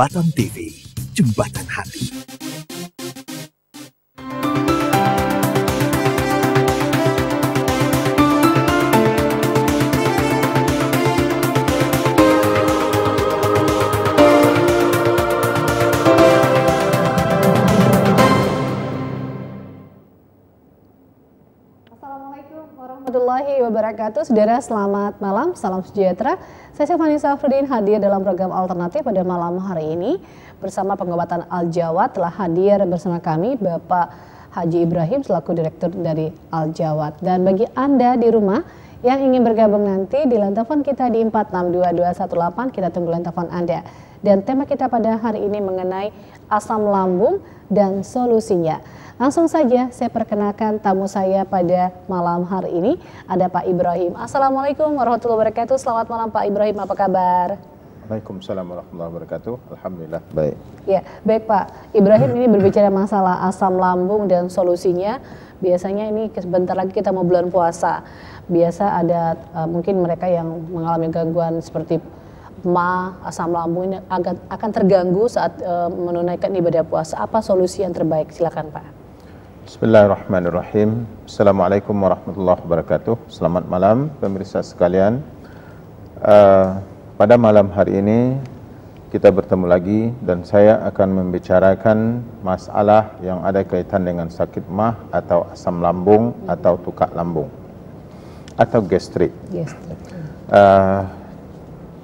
Batam TV, Jembatan Hati. Assalamualaikum warahmatullahi wabarakatuh. Saudara, selamat malam, salam sejahtera. Saya Fani Safruddin hadir dalam program alternatif pada malam hari ini. Bersama pengobatan Al-Jawad telah hadir bersama kami Bapak Haji Ibrahim selaku Direktur dari Al-Jawad. Dan bagi Anda di rumah yang ingin bergabung nanti di line telepon kita di 462218, kita tunggu line telepon Anda. Dan tema kita pada hari ini mengenai asam lambung dan solusinya. Langsung saja saya perkenalkan tamu saya pada malam hari ini, ada Pak Ibrahim. Assalamualaikum warahmatullahi wabarakatuh. Selamat malam Pak Ibrahim, apa kabar? Waalaikumsalam warahmatullahi wabarakatuh. Alhamdulillah baik. Ya, baik Pak Ibrahim, ini berbicara masalah asam lambung dan solusinya. Biasanya ini sebentar lagi kita mau bulan puasa. Biasa ada mungkin mereka yang mengalami gangguan seperti asam lambung ini akan terganggu saat menunaikan ibadah puasa. Apa solusi yang terbaik? Silakan Pak. Bismillahirrahmanirrahim. Assalamualaikum warahmatullahi wabarakatuh. Selamat malam pemirsa sekalian. Pada malam hari ini kita bertemu lagi dan saya akan membicarakan masalah yang ada kaitan dengan sakit mah atau asam lambung atau tukak lambung atau gastrik.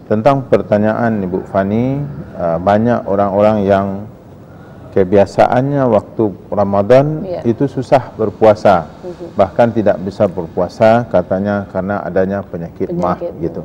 Tentang pertanyaan Ibu Fani, banyak orang-orang yang kebiasaannya waktu Ramadan itu susah berpuasa, bahkan tidak bisa berpuasa katanya karena adanya penyakit mah gitu.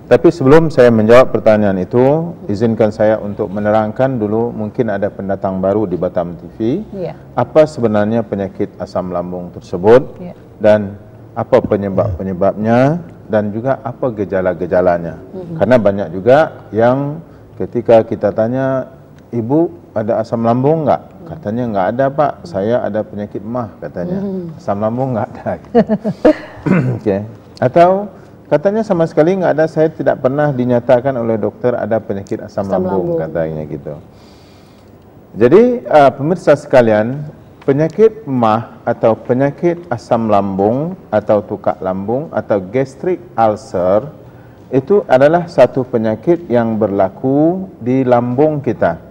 Tapi sebelum saya menjawab pertanyaan itu, izinkan saya untuk menerangkan dulu, mungkin ada pendatang baru di Batam TV, apa sebenarnya penyakit asam lambung tersebut dan apa penyebab-penyebabnya dan juga apa gejala-gejalanya. Karena banyak juga yang ketika kita tanya, Ibu ada asam lambung enggak? Katanya enggak ada Pak, saya ada penyakit mah katanya. Asam lambung enggak ada. Atau katanya sama sekali enggak ada, saya tidak pernah dinyatakan oleh dokter ada penyakit asam lambung katanya gitu. Jadi pemirsa sekalian, penyakit mah atau penyakit asam lambung atau tukak lambung atau gastric ulcer itu adalah satu penyakit yang berlaku di lambung kita.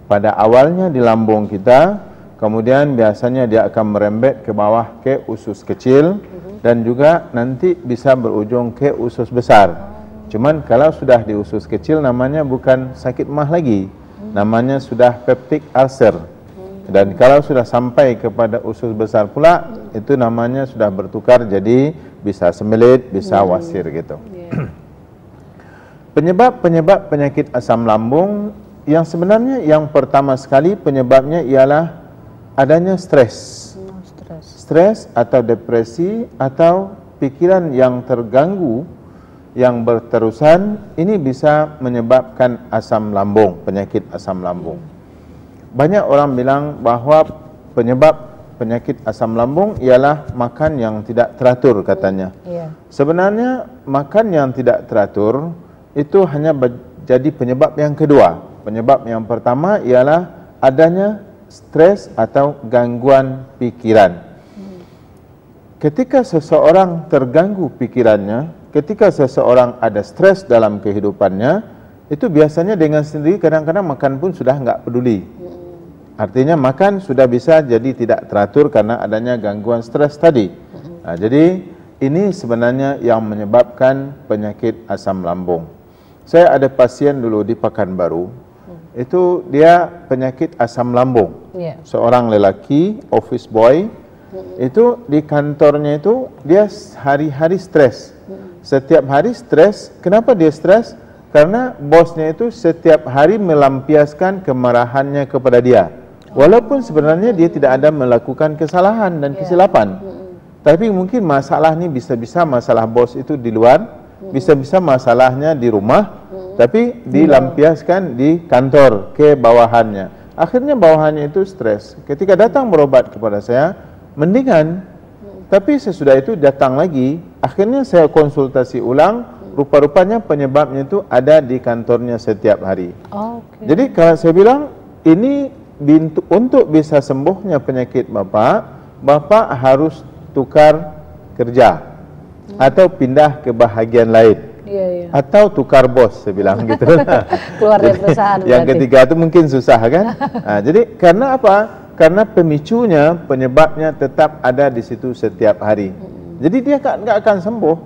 Pada awalnya di lambung kita, kemudian biasanya dia akan merembet ke bawah ke usus kecil dan juga nanti bisa berujung ke usus besar. Cuman kalau sudah di usus kecil namanya bukan sakit mah lagi, namanya sudah peptic ulcer. Dan kalau sudah sampai kepada usus besar pula, itu namanya sudah bertukar jadi bisa sembelit, bisa wasir gitu. Penyebab penyakit asam lambung yang sebenarnya yang pertama sekali penyebabnya ialah adanya stres. Stres atau depresi atau pikiran yang terganggu yang berterusan, ini bisa menyebabkan asam lambung, penyakit asam lambung. Banyak orang bilang bahwa penyebab penyakit asam lambung ialah makan yang tidak teratur katanya. Sebenarnya makan yang tidak teratur itu hanya jadi penyebab yang kedua. Penyebab yang pertama ialah adanya stres atau gangguan pikiran. Ketika seseorang terganggu pikirannya, ketika seseorang ada stres dalam kehidupannya, itu biasanya dengan sendiri kadang-kadang makan pun sudah enggak peduli. Artinya makan sudah bisa jadi tidak teratur karena adanya gangguan stres tadi. Nah, jadi ini sebenarnya yang menyebabkan penyakit asam lambung. Saya ada pasien dulu di Pekanbaru, itu dia penyakit asam lambung. Seorang lelaki, office boy, itu di kantornya itu dia hari-hari stres. Setiap hari stres. Kenapa dia stres? Karena bosnya itu setiap hari melampiaskan kemarahannya kepada dia. Walaupun sebenarnya dia tidak ada melakukan kesalahan dan kesilapan. Tapi mungkin masalah ini bisa-bisa masalah bos itu di luar, bisa-bisa masalahnya di rumah, tapi dilampiaskan di kantor ke bawahannya. Akhirnya bawahannya itu stres. Ketika datang berobat kepada saya, mendingan. Tapi sesudah itu datang lagi, akhirnya saya konsultasi ulang, rupa-rupanya penyebabnya itu ada di kantornya setiap hari. Jadi kalau saya bilang ini untuk bisa sembuhnya penyakit Bapak harus tukar kerja atau pindah ke bahagian lain. Atau tukar bos, saya bilang gitu. Keluar dari perusahaan. Yang ketiga itu mungkin susah kan? Jadi karena apa? Karena pemicunya, penyebabnya tetap ada di situ setiap hari. Jadi dia nggak akan sembuh.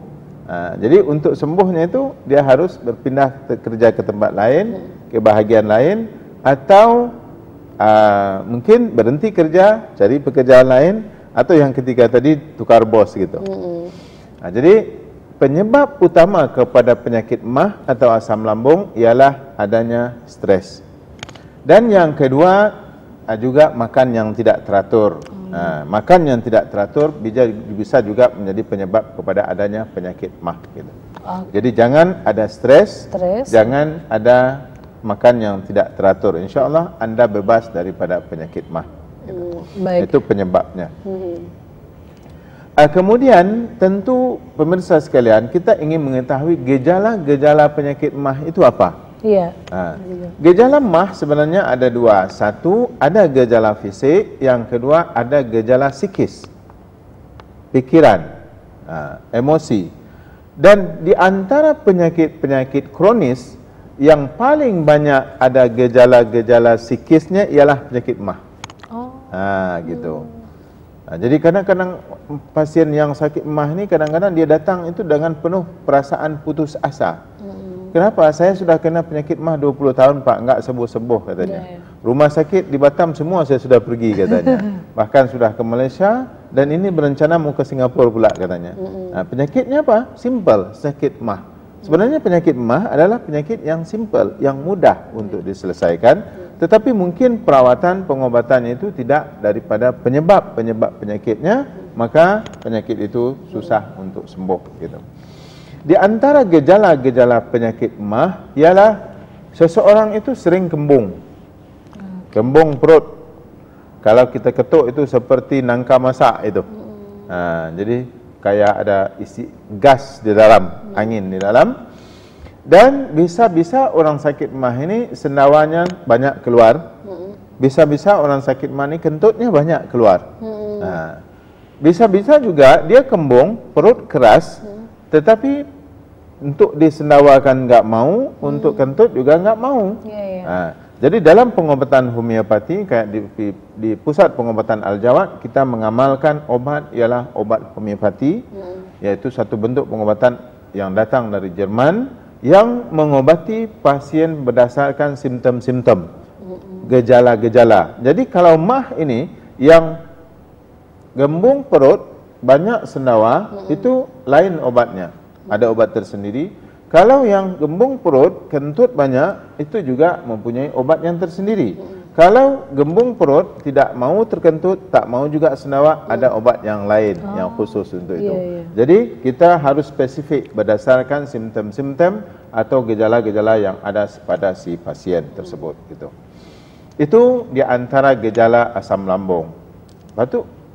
Jadi untuk sembuhnya itu dia harus berpindah kerja ke tempat lain, ke bahagian lain, atau mungkin berhenti kerja, cari pekerjaan lain, atau yang ketiga tadi tukar bos gitu. Jadi penyebab utama kepada penyakit MAH atau asam lambung ialah adanya stres. Dan yang kedua juga makan yang tidak teratur. Makan yang tidak teratur bisa juga menjadi penyebab kepada adanya penyakit MAH. Gitu. Jadi jangan ada stres, jangan ada makan yang tidak teratur. Insya Allah Anda bebas daripada penyakit MAH. Gitu. Itu penyebabnya. Kemudian tentu pemirsa sekalian, kita ingin mengetahui gejala-gejala penyakit MAH itu apa? Gejala MAH sebenarnya ada dua. Satu, ada gejala fisik. Yang kedua, ada gejala psikis, pikiran, emosi. Dan di antara penyakit-penyakit kronis yang paling banyak ada gejala-gejala psikisnya ialah penyakit MAH. Gitu. Jadi kadang-kadang pasien yang sakit MAH ini kadang-kadang dia datang itu dengan penuh perasaan putus asa. Kenapa? Saya sudah kena penyakit MAH 20 tahun Pak, enggak sembuh-sembuh katanya. Rumah sakit di Batam semua saya sudah pergi katanya. Bahkan sudah ke Malaysia dan ini berencana mau ke Singapura pula katanya. Penyakitnya apa? Simple, sakit MAH. Sebenarnya penyakit MAH adalah penyakit yang simple, yang mudah untuk diselesaikan. Tetapi mungkin perawatan pengobatannya itu tidak daripada penyebab penyakitnya, maka penyakit itu susah untuk sembuh gitu. Di antara gejala-gejala penyakit MAH ialah seseorang itu sering kembung. Kembung perut. Kalau kita ketuk itu seperti nangka masak itu. Jadi kayak ada isi gas di dalam, angin di dalam. Dan bisa-bisa orang sakit MAH ini sendawanya banyak keluar. Bisa-bisa orang sakit MAH ini kentutnya banyak keluar. Bisa-bisa juga dia kembung, perut keras, tetapi untuk disendawakan enggak mau, untuk kentut juga enggak mau. Jadi dalam pengobatan homeopati kayak di pusat pengobatan Al-Jawad, kita mengamalkan obat ialah obat homeopati, yaitu satu bentuk pengobatan yang datang dari Jerman yang mengobati pasien berdasarkan simptom-simptom, gejala-gejala. Jadi kalau MAH ini yang gembung perut, banyak sendawa, itu lain obatnya. Ada obat tersendiri. Kalau yang gembung perut, kentut banyak, itu juga mempunyai obat yang tersendiri. Kalau gembung perut, tidak mau terkentut, tak mau juga sendawa, ada obat yang lain yang khusus untuk itu. Jadi kita harus spesifik berdasarkan simptom-simptom atau gejala-gejala yang ada pada si pasien tersebut. Gitu. Itu di antara gejala asam lambung.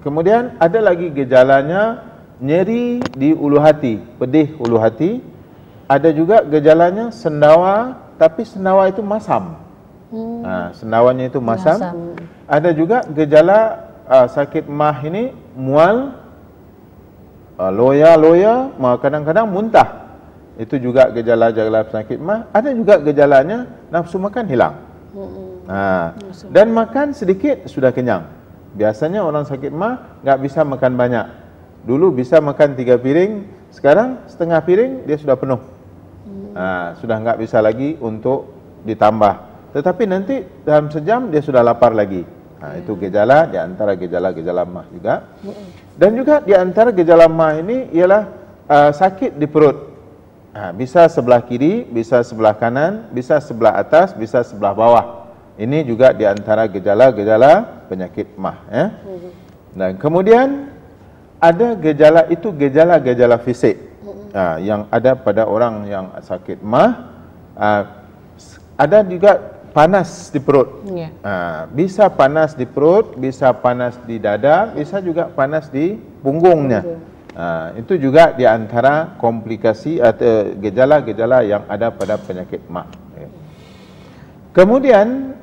Kemudian ada lagi gejalanya nyeri di ulu hati, pedih ulu hati. Ada juga gejalanya sendawa, tapi sendawa itu masam. Sendawanya itu masam. Ada juga gejala sakit MAH ini mual, loya-loya, kadang-kadang muntah. Itu juga gejala-gejala penyakit MAH. Ada juga gejalanya nafsu makan hilang. Dan makan sedikit sudah kenyang. Biasanya orang sakit MAH nggak bisa makan banyak. Dulu bisa makan 3 piring, sekarang setengah piring dia sudah penuh. Sudah nggak bisa lagi untuk ditambah. Tetapi nanti dalam sejam dia sudah lapar lagi. Itu gejala di antara gejala-gejala MAH juga. Dan juga di antara gejala MAH ini ialah sakit di perut. Bisa sebelah kiri, bisa sebelah kanan, bisa sebelah atas, bisa sebelah bawah. Ini juga di antara gejala-gejala penyakit MAH. Dan kemudian ada gejala itu gejala-gejala fisik yang ada pada orang yang sakit MAH. Ada juga panas di perut. Bisa panas di perut, bisa panas di dada, bisa juga panas di punggungnya. Itu juga di antara komplikasi atau gejala-gejala yang ada pada penyakit MAH. Kemudian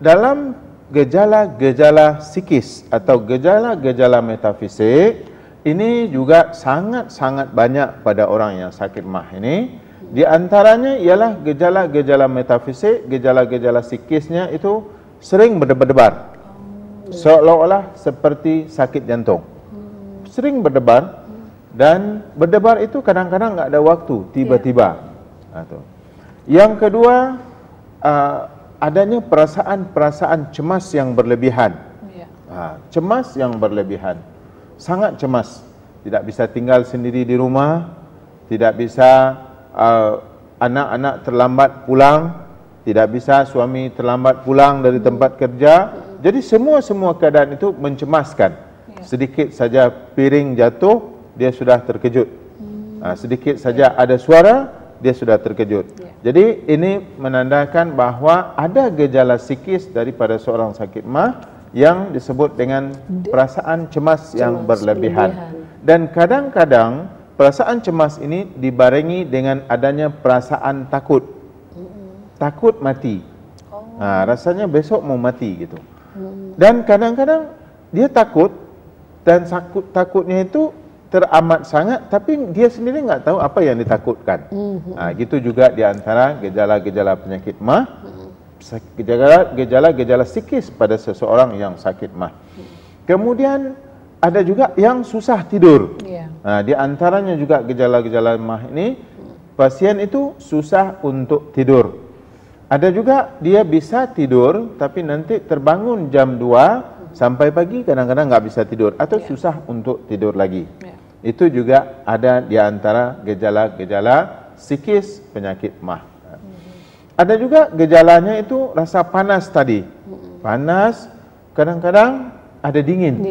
dalam gejala-gejala psikis atau gejala-gejala metafisik ini juga sangat-sangat banyak pada orang yang sakit MAH ini. Di antaranya ialah gejala-gejala metafisik, gejala-gejala psikisnya itu sering berdebar-debar. Seolah-olah seperti sakit jantung. Sering berdebar, dan berdebar itu kadang-kadang enggak ada waktu, tiba-tiba. Yang kedua, adanya perasaan-perasaan cemas yang berlebihan. Cemas yang berlebihan, sangat cemas. Tidak bisa tinggal sendiri di rumah, tidak bisa anak-anak terlambat pulang, tidak bisa suami terlambat pulang dari tempat kerja. Jadi semua keadaan itu mencemaskan. Sedikit saja piring jatuh, dia sudah terkejut. Sedikit saja ada suara, dia sudah terkejut. Jadi ini menandakan bahawa ada gejala psikis daripada seorang sakit MAH yang disebut dengan perasaan cemas yang berlebihan. Dan kadang-kadang perasaan cemas ini dibarengi dengan adanya perasaan takut. Takut mati. Rasanya besok mau mati gitu. Dan kadang-kadang dia takut, dan takutnya itu teramat sangat, tapi dia sendiri enggak tahu apa yang ditakutkan. Gitu juga di antara gejala-gejala penyakit MAH, gejala-gejala psikis pada seseorang yang sakit MAH. Kemudian ada juga yang susah tidur. Di antaranya juga gejala-gejala MAH ini, pasien itu susah untuk tidur. Ada juga dia bisa tidur, tapi nanti terbangun jam 2 sampai pagi kadang-kadang enggak bisa tidur atau susah untuk tidur lagi. Itu juga ada di antara gejala-gejala psikis penyakit MAH. Ada juga gejalanya itu rasa panas tadi. Panas, kadang-kadang ada dingin.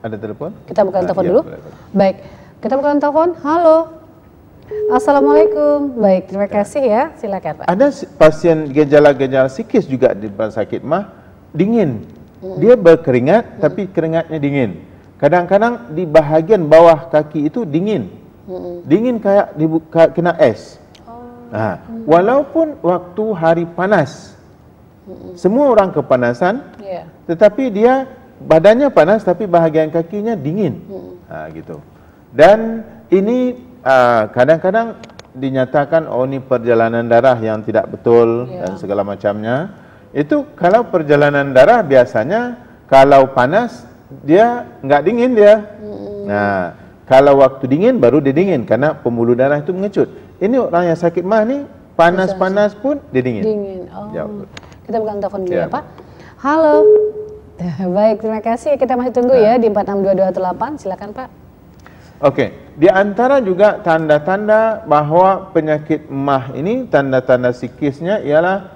Ada telepon? Kita buka telepon dulu. Baik, kita buka telepon. Halo. Assalamualaikum. Baik, terima kasih ya. Silakan Pak. Ada pasien gejala-gejala psikis juga di sakit MAH. Dingin, dia berkeringat tapi keringatnya dingin. Kadang-kadang di bahagian bawah kaki itu dingin, dingin kayak kena es. Walaupun waktu hari panas, semua orang kepanasan, tetapi dia badannya panas tapi bahagian kakinya dingin. Gitu. Dan ini kadang-kadang dinyatakan ini perjalanan darah yang tidak betul dan segala macamnya. Itu kalau perjalanan darah biasanya kalau panas dia enggak dingin dia. Kalau waktu dingin baru dia dingin karena pembuluh darah itu mengecut. Ini orang yang sakit MAH ni panas-panas pun dia dingin. Kita bukan telepon dulu ya Pak. Halo. Baik, terima kasih. Kita masih tunggu ya di 46228. Silakan Pak. Okey, di antara juga tanda-tanda bahawa penyakit MAH ini, tanda-tanda psikisnya ialah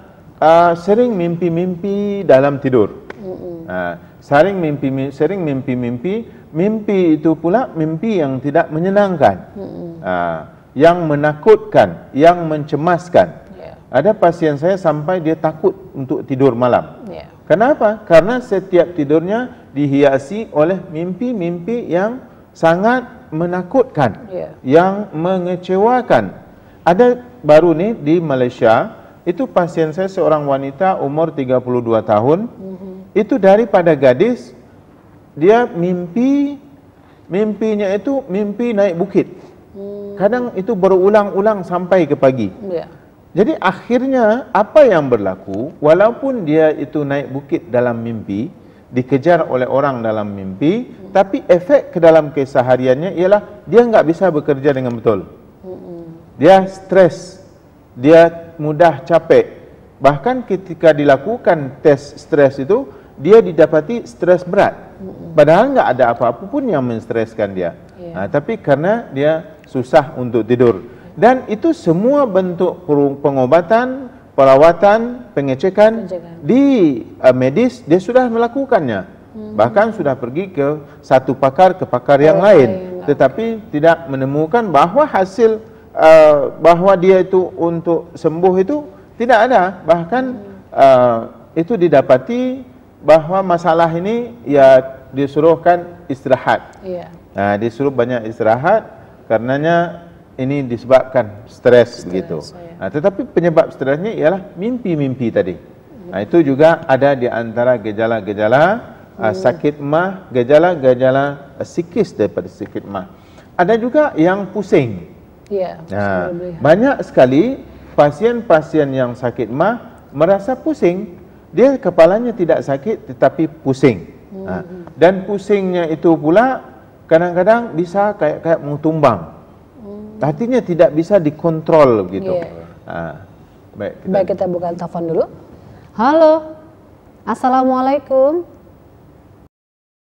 sering mimpi-mimpi dalam tidur. Sering mimpi-mimpi, mimpi itu pula mimpi yang tidak menyenangkan, yang menakutkan, yang mencemaskan. Ada pasien saya sampai dia takut untuk tidur malam. Kenapa? Karena setiap tidurnya dihiasi oleh mimpi-mimpi yang sangat menakutkan, yang mengecewakan. Ada baru ni di Malaysia, itu pasien saya seorang wanita umur 32 tahun. Itu daripada gadis, dia mimpinya itu mimpi naik bukit. Kadang itu berulang-ulang sampai ke pagi. Jadi akhirnya apa yang berlaku, walaupun dia itu naik bukit dalam mimpi, dikejar oleh orang dalam mimpi, tapi efek ke dalam kesehariannya ialah dia enggak bisa bekerja dengan betul. Dia stres. Dia mudah capek. Bahkan ketika dilakukan tes stres itu, dia didapati stres berat. Padahal enggak ada apa-apa pun yang menstreskan dia. Tapi karena dia susah untuk tidur. Dan itu semua bentuk pengobatan, perawatan, pengecekan di medis, dia sudah melakukannya. Bahkan sudah pergi ke satu pakar ke pakar yang lain. Tetapi tidak menemukan bahawa hasil bahawa dia itu untuk sembuh itu tidak ada. Bahkan itu didapati bahwa masalah ini ya disuruhkan istirahat. Iya. Nah, disuruh banyak istirahat karenanya ini disebabkan stres begitu. Ya. Nah, tetapi penyebab stresnya ialah mimpi-mimpi tadi. Nah, itu juga ada di antara gejala-gejala sakit mah, gejala-gejala psikis daripada sakit mah. Ada juga yang pusing. Iya. Nah, banyak sekali pasien-pasien yang sakit mah merasa pusing. Dia kepalanya tidak sakit tetapi pusing. Dan pusingnya itu pula kadang-kadang bisa kayak mau tumbang. Artinya tidak bisa dikontrol begitu. Baik, kita buka telepon dulu. Halo. Assalamualaikum.